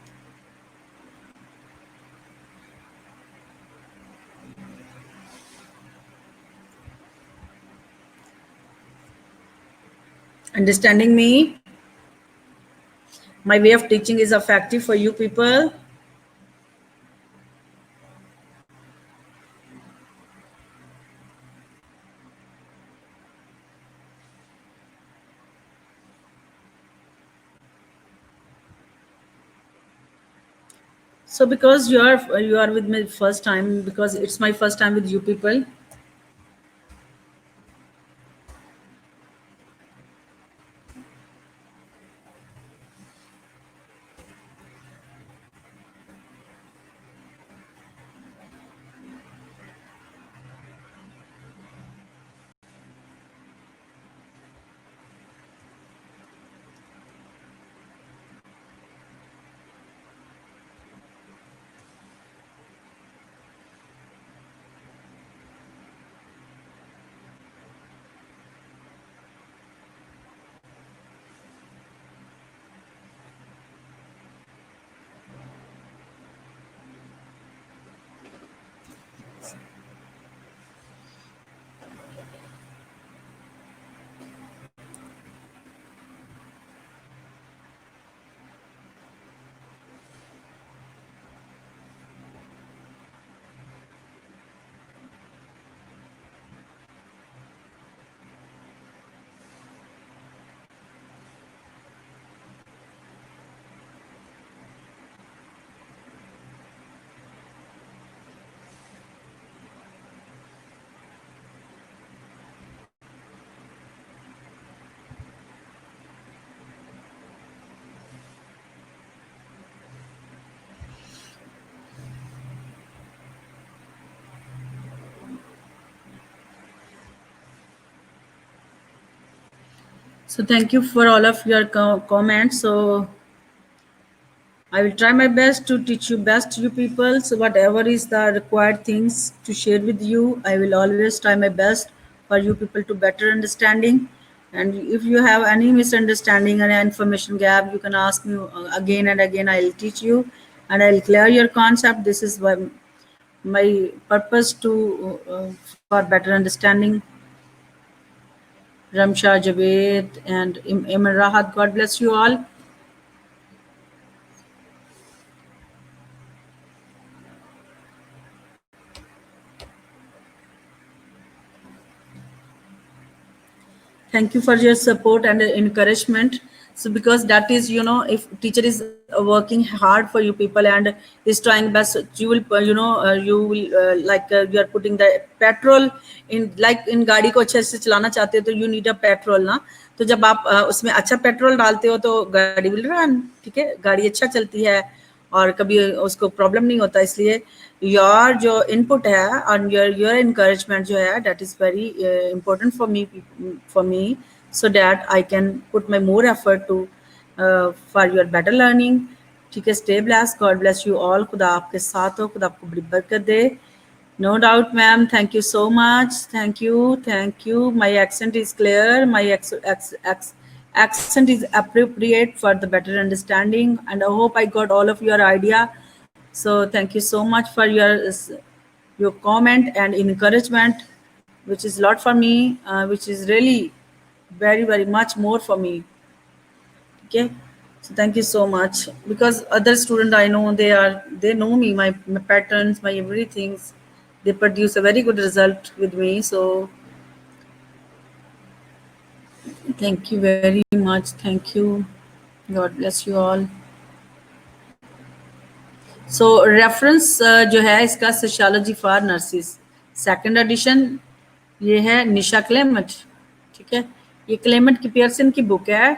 Understanding me, my way of teaching is effective for you people. So because you are with me first time, because it's my first time with you people. So thank you for all of your comments. So I will try my best to teach you best, you people. So whatever is the required things to share with you, I will always try my best for you people to better understanding. And if you have any misunderstanding and information gap, you can ask me again and again. I'll teach you, and I'll clear your concept. This is my purpose to for better understanding. Ramsha, Javed, and Imran Rahat. God bless you all. Thank you for your support and encouragement. So because that is, if teacher is working hard for you people and is trying best, you will you will you are putting the petrol in, like in गाड़ी को अच्छे से चलाना चाहते हो तो you need a petrol ना. तो जब आप उसमें अच्छा पेट्रोल डालते हो तो गाड़ी will run. ठीक है, गाड़ी अच्छा चलती है और कभी उसको प्रॉब्लम नहीं होता. इसलिए योर जो इनपुट है और योर इनकरेजमेंट जो है, that is very important for me so that I can put my more effort to for your better learning. ठीक है, stay bless, God bless you all. खुदा आपके साथ हो, खुदा आपको बड़ी बरकत दे. No doubt, ma'am. Thank you so much. Thank you. Thank you. My accent is clear. My accent is appropriate for the better understanding. And I hope I got all of your idea. So thank you so much for your comment and encouragement, which is a lot for me, which is really very, very much more for me. Okay, so thank you so much, because other student I know, they know me, my patterns, my everything. They produce a very good result with me. So thank you very much. Thank you. God bless you all. So reference जो है इसका, sociology for nurses second edition, ये है निशा Clement. ठीक है, ये Clement की Pearson की बुक है.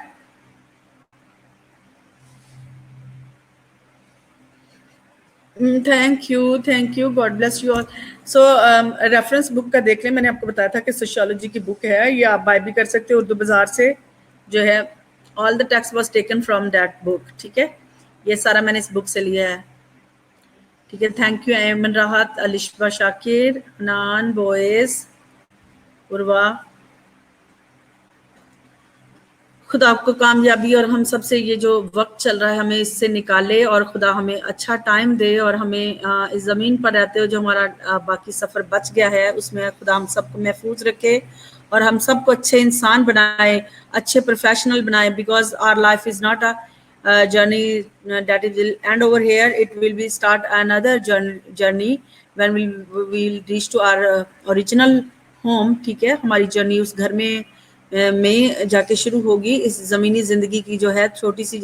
Thank you, God bless you all. So reference book का देख लें, मैंने आपको बताया था कि सोशियोलॉजी की बुक है, ये आप बाय भी कर सकते हो उर्दू बाजार से, जो है all the text was taken from that book, ठीक है, ये सारा मैंने इस बुक से लिया है, ठीक है। थैंक यू एमन राहत, अलिशबा शाकिर, हनान, बोएस, उर्वा। खुदा आपको कामयाबी और हम सबसे ये जो वक्त चल रहा है हमें इससे निकाले, और खुदा हमें अच्छा टाइम दे, और हमें इस ज़मीन पर रहते हुए जो हमारा बाकी सफ़र बच गया है उसमें खुदा हम सबको महफूज रखे और हम सबको अच्छे इंसान बनाए, अच्छे प्रोफेशनल बनाए, because our life is not a journey that it will end over here. It will be start another journey when we'll reach to our original home, ठीक है। हमारी जर्नी उस घर में जाके शुरू होगी। इस ज़मीनी ज़िंदगी की जो है छोटी सी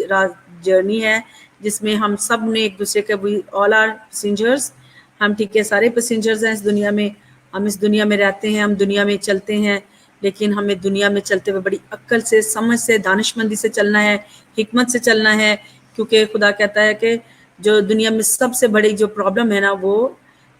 जर्नी है जिसमें हम सब ने एक दूसरे के, वी ऑल आर पैसेंजर्स, हम ठीक है सारे पैसेंजर्स हैं इस दुनिया में। हम इस दुनिया में रहते हैं, हम दुनिया में चलते हैं, लेकिन हमें दुनिया में चलते हुए बड़ी अक्ल से, समझ से, दानिशमंदी से चलना है, हिकमत से चलना है, क्योंकि खुदा कहता है कि जो दुनिया में सबसे बड़ी जो प्रॉब्लम है ना वो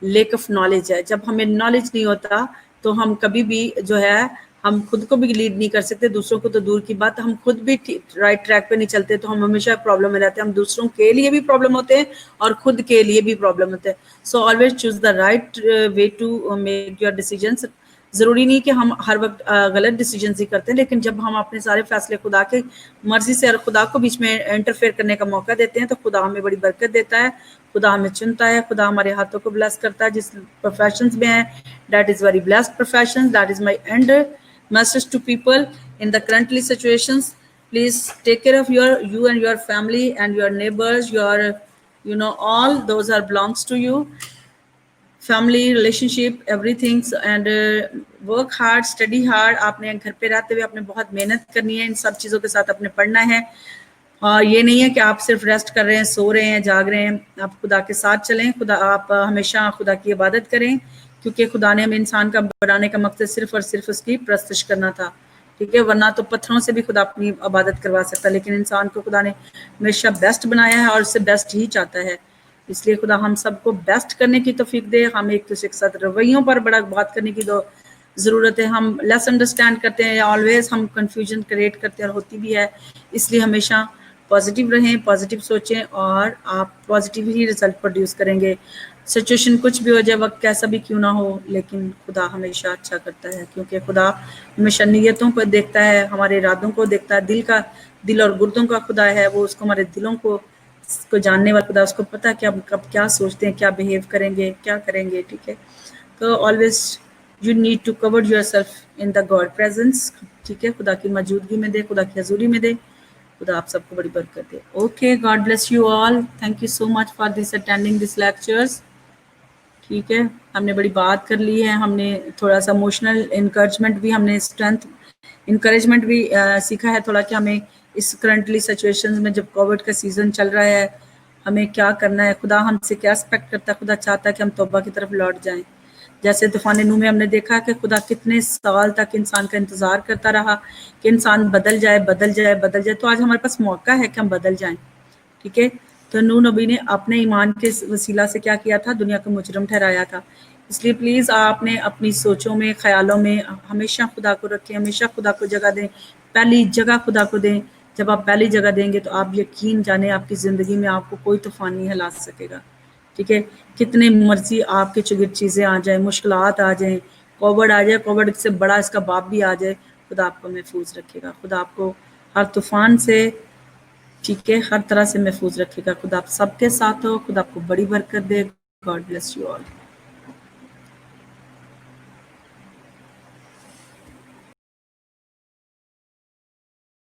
लेक ऑफ नॉलेज है। जब हमें नॉलेज नहीं होता तो हम कभी भी जो है हम खुद को भी लीड नहीं कर सकते, दूसरों को तो दूर की बात, हम खुद भी राइट ट्रैक पे नहीं चलते तो हम हमेशा प्रॉब्लम में रहते हैं। हम दूसरों के लिए भी प्रॉब्लम होते हैं और खुद के लिए भी प्रॉब्लम होते हैं। So always choose the right way to make your decisions. ज़रूरी नहीं कि हम हर वक्त गलत डिसीजन ही करते हैं, लेकिन जब हम अपने सारे फैसले खुदा की मर्जी से और खुदा को बीच में इंटरफेयर करने का मौका देते हैं तो खुदा हमें बड़ी बरकत देता है, खुदा हमें चुनता है, खुदा हमारे हाथों को ब्लेस करता है जिस प्रोफेशंस में है। That is very blessed profession. That is my and message to people in the currently situations. Please take care of you and your family and your neighbors, your all those are belongs to you, family relationship everything, and work hard, study hard। आपने घर पे रहते हुए आपने बहुत मेहनत करनी है, इन सब चीज़ों के साथ आपने पढ़ना है, और ये नहीं है कि आप सिर्फ रेस्ट कर रहे हैं, सो रहे हैं, जाग रहे हैं। आप खुदा के साथ चलें, खुदा आप हमेशा खुदा की इबादत करें, क्योंकि खुदा ने हमें इंसान का बनाने का मकसद सिर्फ और सिर्फ उसकी परस्तिश करना था, ठीक है। वरना तो पत्थरों से भी खुदा अपनी इबादत करवा सकता, लेकिन इंसान को खुदा ने हमेशा बेस्ट बनाया है और उससे बेस्ट ही चाहता है। इसलिए खुदा हम सबको बेस्ट करने की तौफीक दे। हम एक दूसरे के साथ रवैयों पर बड़ा बात करने की तो ज़रूरत है। हम लेस अंडरस्टैंड करते हैं, ऑलवेज हम कंफ्यूजन क्रिएट करते हैं और होती भी है। इसलिए हमेशा पॉजिटिव रहें, पॉजिटिव सोचें और आप पॉजिटिव ही रिजल्ट प्रोड्यूस करेंगे। सिचुएशन कुछ भी हो जाए, वक्त कैसा भी क्यों ना हो, लेकिन खुदा हमेशा अच्छा करता है, क्योंकि खुदा हमेशा नीयतों को देखता है, हमारे इरादों को देखता है। दिल और गुर्दों का खुदा है, वो उसको हमारे दिलों को जानने वाला खुदा, उसको पता है कि हम कब क्या सोचते हैं, क्या बिहेव करेंगे, क्या करेंगे, ठीक है। तो always you need to cover yourself in the God presence, ठीक है। खुदा की मौजूदगी में दे, खुदा की हजूरी में दे, खुदा आप सबको बड़ी बरकत दे। Okay, God bless you all. Thank you so much for this attending this lectures, ठीक है। हमने बड़ी बात कर ली है, हमने थोड़ा सा इमोशनल इनकरेजमेंट भी, हमने स्ट्रेंथ इनकरेजमेंट भी सीखा है थोड़ा, कि हमें इस करंटली सिचुएशंस में जब कोविड का सीज़न चल रहा है हमें क्या करना है, खुदा हमसे क्या एक्सपेक्ट करता है। खुदा चाहता है कि हम तौबा की तरफ लौट जाएं। जैसे तूफान नूह में हमने देखा कि खुदा कितने साल तक इंसान का इंतज़ार करता रहा कि इंसान बदल जाए, बदल जाए, बदल जाए। तो आज हमारे पास मौका है कि हम बदल जाएं, ठीक है। तो नूह नबी ने अपने ईमान के वसीला से क्या किया था, दुनिया को मुजरम ठहराया था। इसलिए प्लीज़ आपने अपनी सोचों में, ख्यालों में हमेशा खुदा को रखें, हमेशा खुदा को जगह दें, पहली जगह खुदा को दें। जब आप पहली जगह देंगे तो आप यकीन जाने आपकी ज़िंदगी में आपको कोई तूफान नहीं हिला सकेगा, ठीक है। कितने मर्जी आपके चुगिर चीज़ें आ जाए, मुश्किलात आ जाएं, कोविड आ जाए, कोविड से बड़ा इसका बाप भी आ जाए, खुदा आपको महफूज रखेगा, खुदा आपको हर तूफान से, ठीक है, हर तरह से महफूज रखेगा। खुदा आप सबके साथ हो, खुदा आपको बड़ी बरकत दे। God bless you all.